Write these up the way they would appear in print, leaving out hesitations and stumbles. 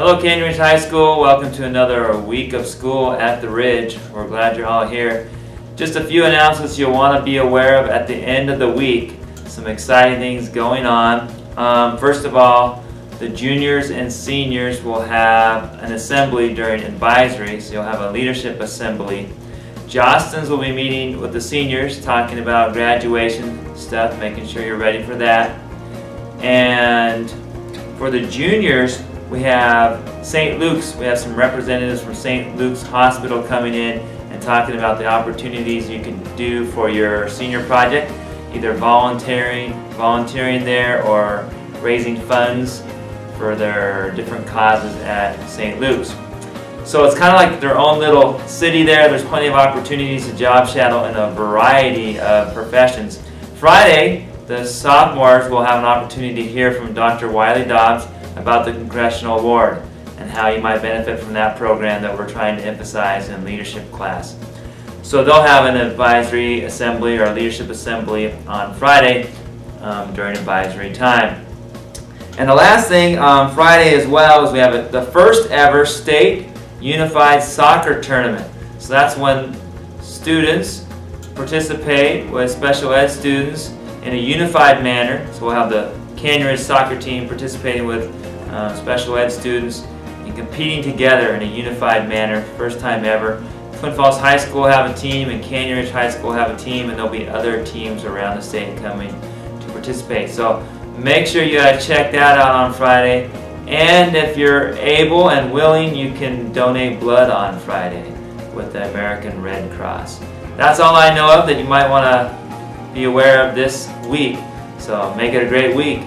Hello Canyon Ridge High School, welcome to another week of school at the Ridge. We're glad you're all here. Just a few announcements you'll want to be aware of at the end of the week. Some exciting things going on. First of all, the juniors and seniors will have an assembly during advisory, so you'll have a leadership assembly. Jostens will be meeting with the seniors, talking about graduation stuff, making sure you're ready for that. And for the juniors, we have St. Luke's. We have some representatives from St. Luke's Hospital coming in and talking about the opportunities you can do for your senior project, either volunteering there or raising funds for their different causes at St. Luke's. So it's kind of like their own little city there. There's plenty of opportunities to job shadow in a variety of professions. Friday, the sophomores will have an opportunity to hear from Dr. Wiley Dobbs about the Congressional Award and how you might benefit from that program that we're trying to emphasize in leadership class. So they'll have an advisory assembly or leadership assembly on Friday during advisory time. And the last thing on Friday as well is we have the first ever state unified soccer tournament. So that's when students participate with special ed students in a unified manner. So we'll have the Canyon Ridge soccer team participating with special ed students and competing together in a unified manner. First time ever. Twin Falls High School will have a team and Canyon Ridge High School will have a team, and there'll be other teams around the state coming to participate. So make sure you check that out on Friday. And if you're able and willing, you can donate blood on Friday with the American Red Cross. That's all I know of that you might want to be aware of this week. So make it a great week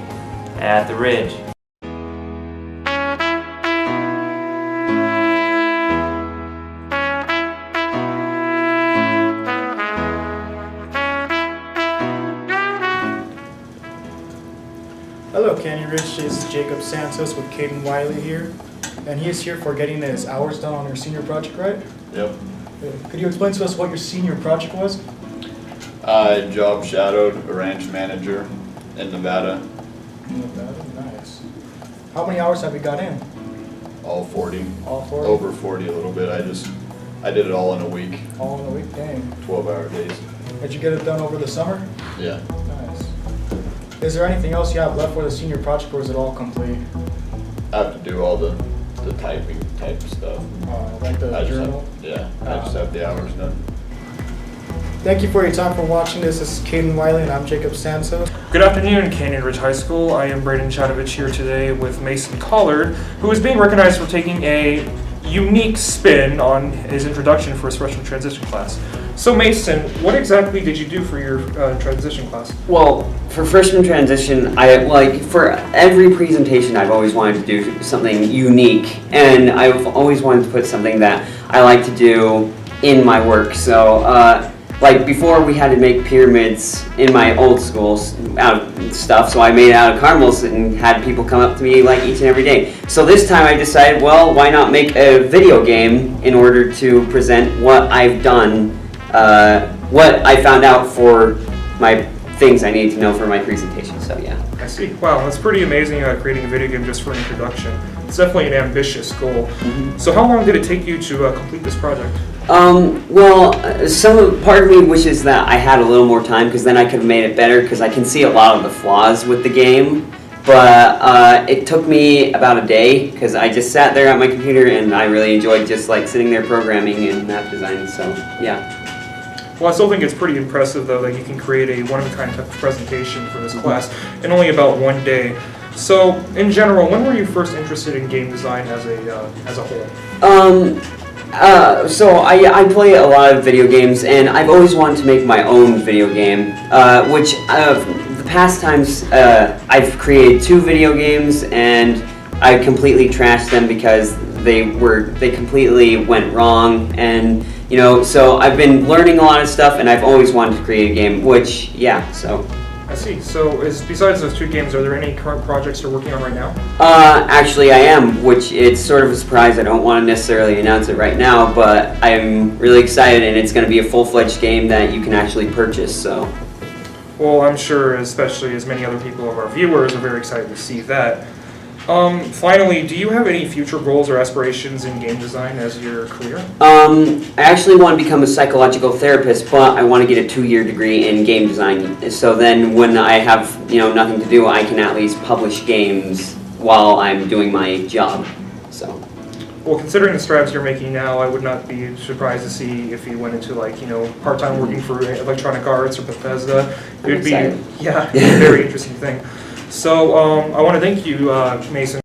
at the Ridge. Hello Canyon Ridge, this is Jacob Santos with Caden Wiley here, and he is here for getting his hours done on your senior project, right? Yep. Could you explain to us what your senior project was? I job shadowed a ranch manager in Nevada. Nevada, nice. How many hours have you got in? All 40. All 40? Over 40 a little bit. I did it all in a week. All in a week, dang. 12-hour days. Did you get it done over the summer? Yeah. Nice. Is there anything else you have left for the senior project, or is it all complete? I have to do all the typing type stuff. Like the journal? I just have the hours done. Thank you for your time for watching this. This is Caden Wiley and I'm Jacob Santos. Good afternoon, Canyon Ridge High School. I am Braden Chadovich here today with Mason Collard, who is being recognized for taking a unique spin on his introduction for his freshman transition class. So Mason, what exactly did you do for your transition class? Well, for freshman transition, for every presentation I've always wanted to do something unique, and I've always wanted to put something that I like to do in my work. So like before, we had to make pyramids in my old school out of stuff, so I made it out of caramels and had people come up to me like each and every day. So this time I decided, well, why not make a video game in order to present what I've done, what I found out for my things I need to know for my presentation, so yeah. I see. Wow, that's pretty amazing creating a video game just for an introduction. It's definitely an ambitious goal. Mm-hmm. So how long did it take you to complete this project? Well, part of me wishes that I had a little more time, because then I could have made it better, because I can see a lot of the flaws with the game. But it took me about a day, because I just sat there at my computer and I really enjoyed just like sitting there programming and map design, so yeah. Well, I still think it's pretty impressive though that you can create a one-of-a-kind type of presentation for this class in only about one day. So, in general, when were you first interested in game design as a whole? So I play a lot of video games, and I've always wanted to make my own video game, which the past times I've created 2 video games, and I completely trashed them because they completely went wrong, and you know, so I've been learning a lot of stuff, and I've always wanted to create a game, which, yeah, so. I see. So, besides those 2 games, are there any current projects you're working on right now? Actually I am, which it's sort of a surprise. I don't want to necessarily announce it right now, but I'm really excited, and it's going to be a full-fledged game that you can actually purchase, so. Well, I'm sure, especially as many other people of our viewers are very excited to see that. Finally, do you have any future goals or aspirations in game design as your career? I actually want to become a psychological therapist, but I want to get a 2-year degree in game design. So then when I have, nothing to do, I can at least publish games while I'm doing my job. So. Well, considering the strides you're making now, I would not be surprised to see if you went into part-time working for Electronic Arts or Bethesda. It would be, excited. yeah, a very interesting thing. So I want to thank you, Mason.